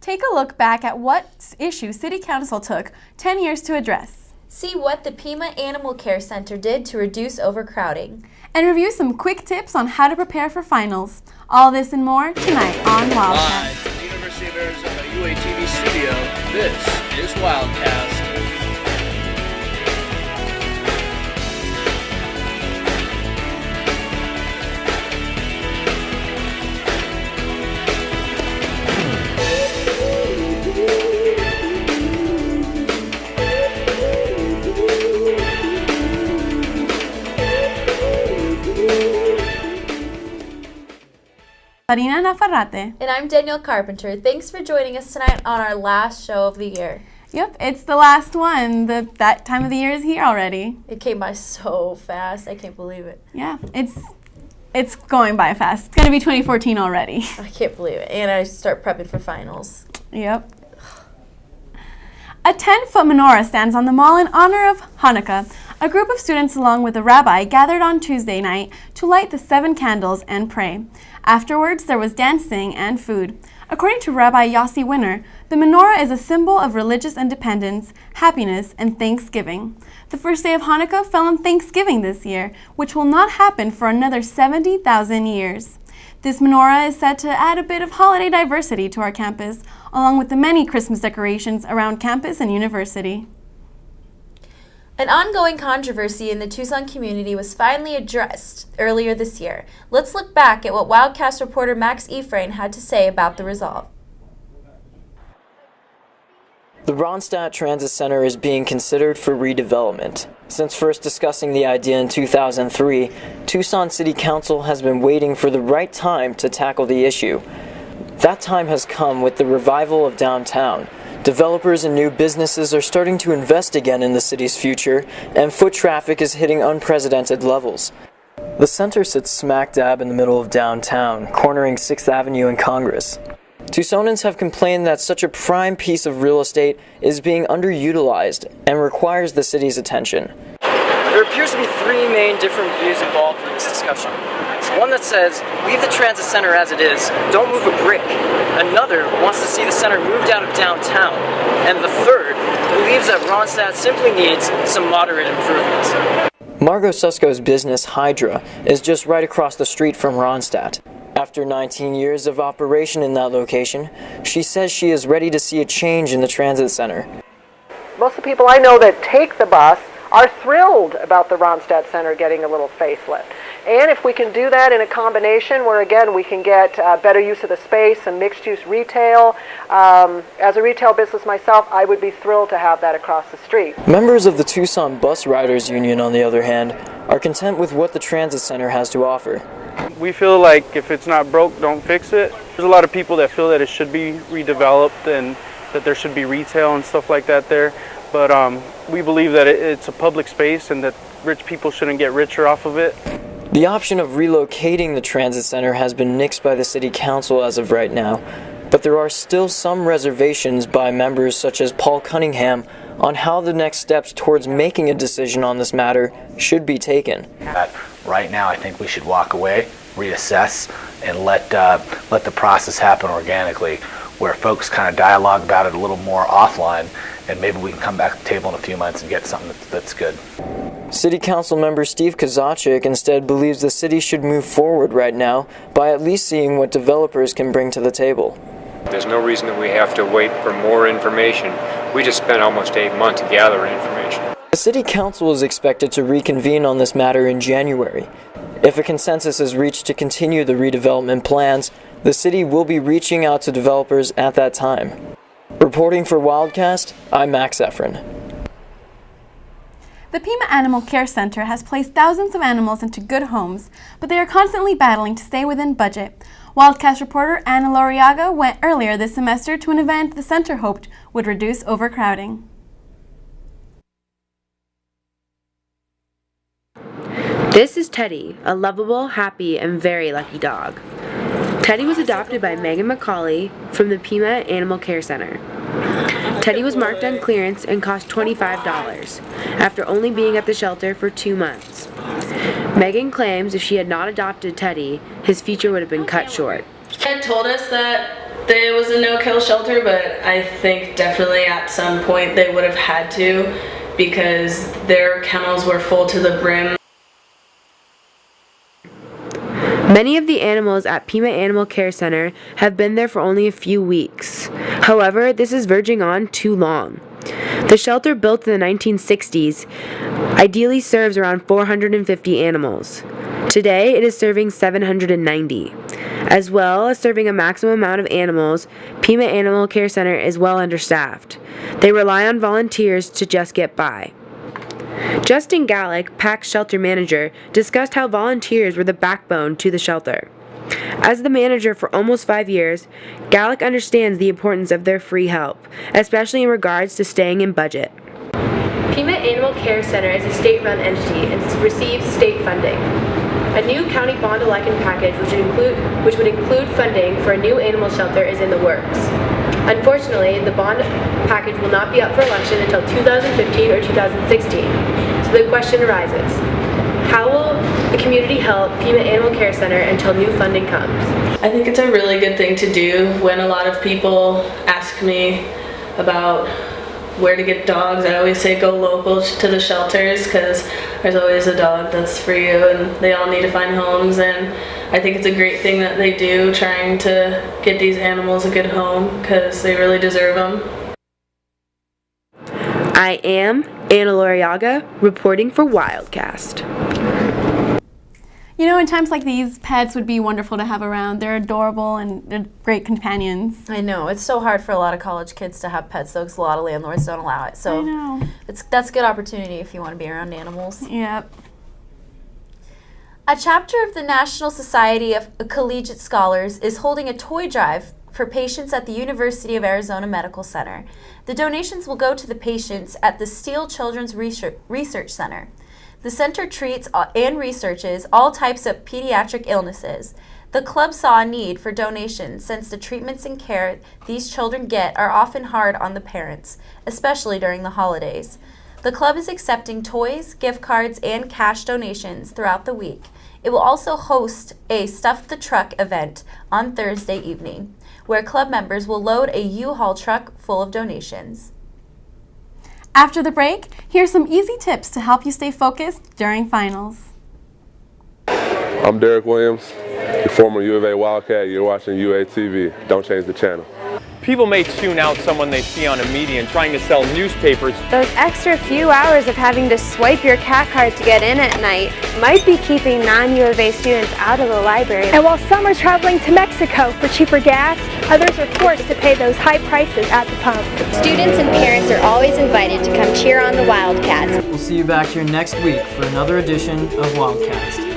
Take a look back at what issue City Council took 10 years to address. See what the Pima Animal Care Center did to reduce overcrowding. And review some quick tips on how to prepare for finals. All this and more tonight on Wildcast. Live from the University of Arizona UATV studio, this is Wildcast. Farina Nafarrate. And I'm Danielle Carpenter. Thanks for joining us tonight on our last show of the year. Yep, it's the last one. That time of the year is here already. It came by so fast. I can't believe it. Yeah, it's going by fast. It's going to be 2014 already. I can't believe it. And I start prepping for finals. Yep. A 10-foot menorah stands on the mall in honor of Hanukkah. A group of students along with a rabbi gathered on Tuesday night to light the 7 candles and pray. Afterwards, there was dancing and food. According to Rabbi Yossi Winner, the menorah is a symbol of religious independence, happiness, and thanksgiving. The first day of Hanukkah fell on Thanksgiving this year, which will not happen for another 70,000 years. This menorah is said to add a bit of holiday diversity to our campus, along with the many Christmas decorations around campus and university. An ongoing controversy in the Tucson community was finally addressed earlier this year. Let's look back at what Wildcast reporter Max Ephraim had to say about the resolve. The Ronstadt Transit Center is being considered for redevelopment. Since first discussing the idea in 2003, Tucson City Council has been waiting for the right time to tackle the issue. That time has come with the revival of downtown. Developers and new businesses are starting to invest again in the city's future, and foot traffic is hitting unprecedented levels. The center sits smack dab in the middle of downtown, cornering 6th Avenue and Congress. Tucsonans have complained that such a prime piece of real estate is being underutilized and requires the city's attention. There appears to be 3 main different views involved in this discussion. One that says, leave the transit center as it is, don't move a brick. Another wants to see the center moved out of downtown. And the third believes that Ronstadt simply needs some moderate improvements. Margot Susko's business, Hydra, is just right across the street from Ronstadt. After 19 years of operation in that location, she says she is ready to see a change in the transit center. Most of the people I know that take the bus are thrilled about the Ronstadt Center getting a little facelift. And if we can do that in a combination where, again, we can get better use of the space and mixed-use retail, as a retail business myself, I would be thrilled to have that across the street. Members of the Tucson Bus Riders Union, on the other hand, are content with what the transit center has to offer. We feel like if it's not broke, don't fix it. There's a lot of people that feel that it should be redeveloped and that there should be retail and stuff like that there. But we believe that it's a public space and that rich people shouldn't get richer off of it. The option of relocating the transit center has been nixed by the city council as of right now, but there are still some reservations by members such as Paul Cunningham on how the next steps towards making a decision on this matter should be taken. Right now, I think we should walk away, reassess, and let the process happen organically, where folks kind of dialogue about it a little more offline, and maybe we can come back to the table in a few months and get something that's good. City Council member Steve Kozachik instead believes the city should move forward right now by at least seeing what developers can bring to the table. There's no reason that we have to wait for more information. We just spent almost 8 months gathering information. The City Council is expected to reconvene on this matter in January. If a consensus is reached to continue the redevelopment plans, the city will be reaching out to developers at that time. Reporting for Wildcast, I'm Max Ephraim. The Pima Animal Care Center has placed thousands of animals into good homes, but they are constantly battling to stay within budget. Wildcast reporter Anna Loriaga went earlier this semester to an event the center hoped would reduce overcrowding. This is Teddy, a lovable, happy, and very lucky dog. Teddy was adopted by Megan McCauley from the Pima Animal Care Center. Teddy was marked on clearance and cost $25 after only being at the shelter for 2 months. Megan claims if she had not adopted Teddy, his future would have been cut short. Ted told us that There was a no-kill shelter, but I think definitely at some point they would have had to because their kennels were full to the brim. Many of the animals at Pima Animal Care Center have been there for only a few weeks. However, this is verging on too long. The shelter, built in the 1960s, ideally serves around 450 animals. Today, it is serving 790. As well as serving a maximum amount of animals, Pima Animal Care Center is well understaffed. They rely on volunteers to just get by. Justin Gallick, PAC's shelter manager, discussed how volunteers were the backbone to the shelter. As the manager for almost 5 years, Gallick understands the importance of their free help, especially in regards to staying in budget. Pima Animal Care Center is a state-run entity and receives state funding. A new county bond-a-lichen package, which would include funding for a new animal shelter, is in the works. Unfortunately, the bond package will not be up for election until 2015 or 2016. So the question arises, how will the community help Pima Animal Care Center until new funding comes? I think it's a really good thing to do. When a lot of people ask me about where to get dogs, I always say go local to the shelters because there's always a dog that's for you and they all need to find homes, and I think it's a great thing that they do, trying to get these animals a good home because they really deserve them. I am Anna Loriaga, reporting for Wildcast. You know, in times like these, pets would be wonderful to have around. They're adorable and they're great companions. I know. It's so hard for a lot of college kids to have pets, though, because a lot of landlords don't allow it. So I know. That's a good opportunity if you want to be around animals. Yep. A chapter of the National Society of Collegiate Scholars is holding a toy drive for patients at the University of Arizona Medical Center. The donations will go to the patients at the Steele Children's Research Center. The center treats and researches all types of pediatric illnesses. The club saw a need for donations since the treatments and care these children get are often hard on the parents, especially during the holidays. The club is accepting toys, gift cards, and cash donations throughout the week. It will also host a Stuff the Truck event on Thursday evening, where club members will load a U-Haul truck full of donations. After the break, here's some easy tips to help you stay focused during finals. I'm Derek Williams, the former U of A Wildcat. You're watching UATV. Don't change the channel. People may tune out someone they see on a median trying to sell newspapers. Those extra few hours of having to swipe your CAT card to get in at night might be keeping non-U of A students out of the library. And while some are traveling to Mexico for cheaper gas, others are forced to pay those high prices at the pump. Students and parents are always invited to come cheer on the Wildcats. We'll see you back here next week for another edition of Wildcast.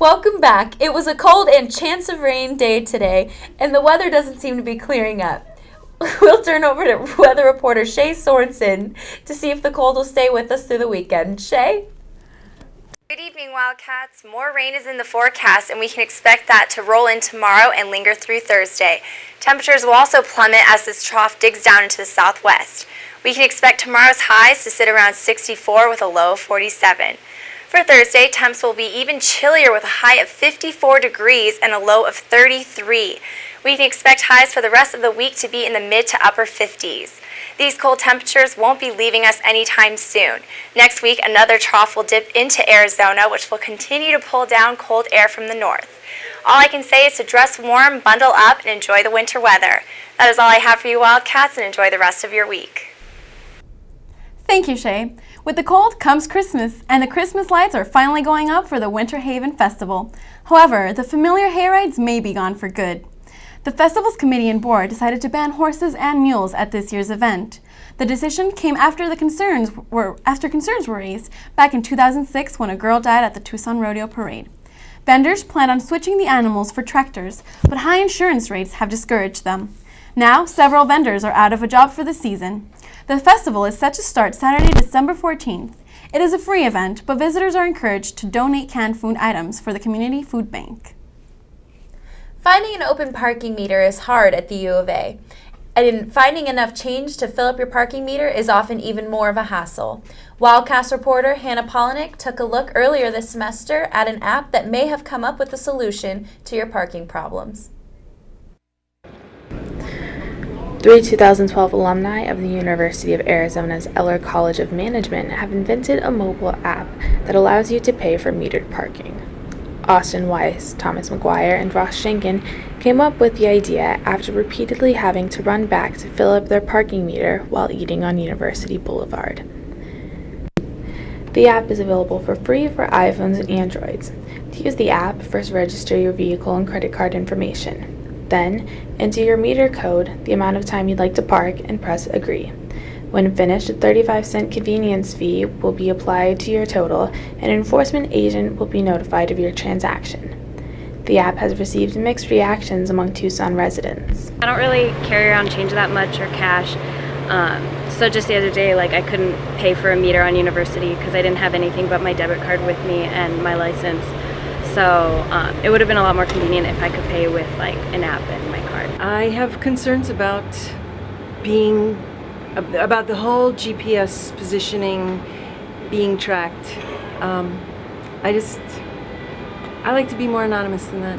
Welcome back. It was a cold and chance of rain day today, and the weather doesn't seem to be clearing up. We'll turn over to weather reporter Shay Sorensen to see if the cold will stay with us through the weekend. Shay? Good evening, Wildcats. More rain is in the forecast, and we can expect that to roll in tomorrow and linger through Thursday. Temperatures will also plummet as this trough digs down into the southwest. We can expect tomorrow's highs to sit around 64 with a low of 47. For Thursday, temps will be even chillier with a high of 54 degrees and a low of 33. We can expect highs for the rest of the week to be in the mid to upper 50s. These cold temperatures won't be leaving us anytime soon. Next week, another trough will dip into Arizona, which will continue to pull down cold air from the north. All I can say is to dress warm, bundle up, and enjoy the winter weather. That is all I have for you, Wildcats, and enjoy the rest of your week. Thank you, Shay. With the cold comes Christmas, and the Christmas lights are finally going up for the Winter Haven Festival. However, the familiar hayrides may be gone for good. The festival's committee and board decided to ban horses and mules at this year's event. The decision came after concerns were raised back in 2006 when a girl died at the Tucson Rodeo Parade. Vendors plan on switching the animals for tractors, but high insurance rates have discouraged them. Now, several vendors are out of a job for the season. The festival is set to start Saturday, December 14th. It is a free event, but visitors are encouraged to donate canned food items for the community food bank. Finding an open parking meter is hard at the U of A. And finding enough change to fill up your parking meter is often even more of a hassle. Wildcast reporter Hannah Polinick took a look earlier this semester at an app that may have come up with a solution to your parking problems. 2012 alumni of the University of Arizona's Eller College of Management have invented a mobile app that allows you to pay for metered parking. Austin Weiss, Thomas McGuire, and Ross Schenken came up with the idea after repeatedly having to run back to fill up their parking meter while eating on University Boulevard. The app is available for free for iPhones and Androids. To use the app, first register your vehicle and credit card information. Then, enter your meter code, the amount of time you'd like to park, and press Agree. When finished, a 35-cent convenience fee will be applied to your total, and an enforcement agent will be notified of your transaction. The app has received mixed reactions among Tucson residents. I don't really carry around change that much or cash, so just the other day, I couldn't pay for a meter on University because I didn't have anything but my debit card with me and my license. So it would have been a lot more convenient if I could pay with an app and my card. I have concerns about the whole GPS positioning, being tracked. I like to be more anonymous than that.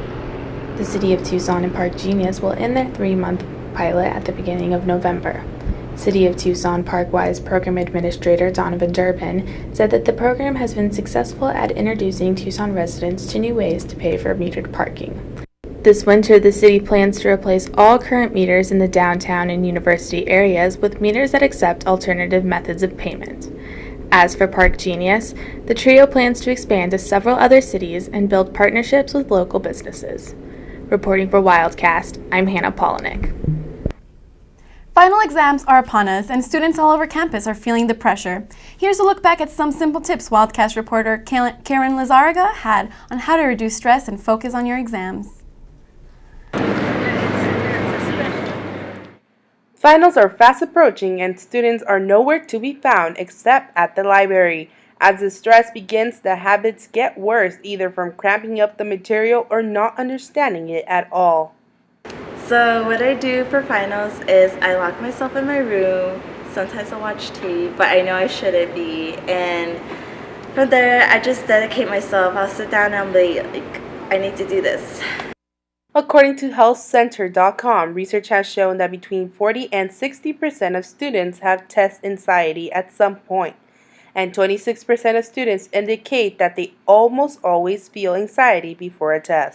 The City of Tucson and Park Genius will end their 3-month pilot at the beginning of November. City of Tucson Parkwise Program Administrator Donovan Durbin said that the program has been successful at introducing Tucson residents to new ways to pay for metered parking. This winter, the city plans to replace all current meters in the downtown and university areas with meters that accept alternative methods of payment. As for Park Genius, the trio plans to expand to several other cities and build partnerships with local businesses. Reporting for Wildcast, I'm Hannah Polinick. Final exams are upon us, and students all over campus are feeling the pressure. Here's a look back at some simple tips Wildcast reporter Karen Lizarraga had on how to reduce stress and focus on your exams. Finals are fast approaching and students are nowhere to be found except at the library. As the stress begins, the habits get worse, either from cramping up the material or not understanding it at all. So what I do for finals is I lock myself in my room. Sometimes I watch TV, but I know I shouldn't be. And from there, I just dedicate myself. I'll sit down and I'll be like, I need to do this. According to healthcenter.com, research has shown that between 40 and 60% of students have test anxiety at some point, and 26% of students indicate that they almost always feel anxiety before a test.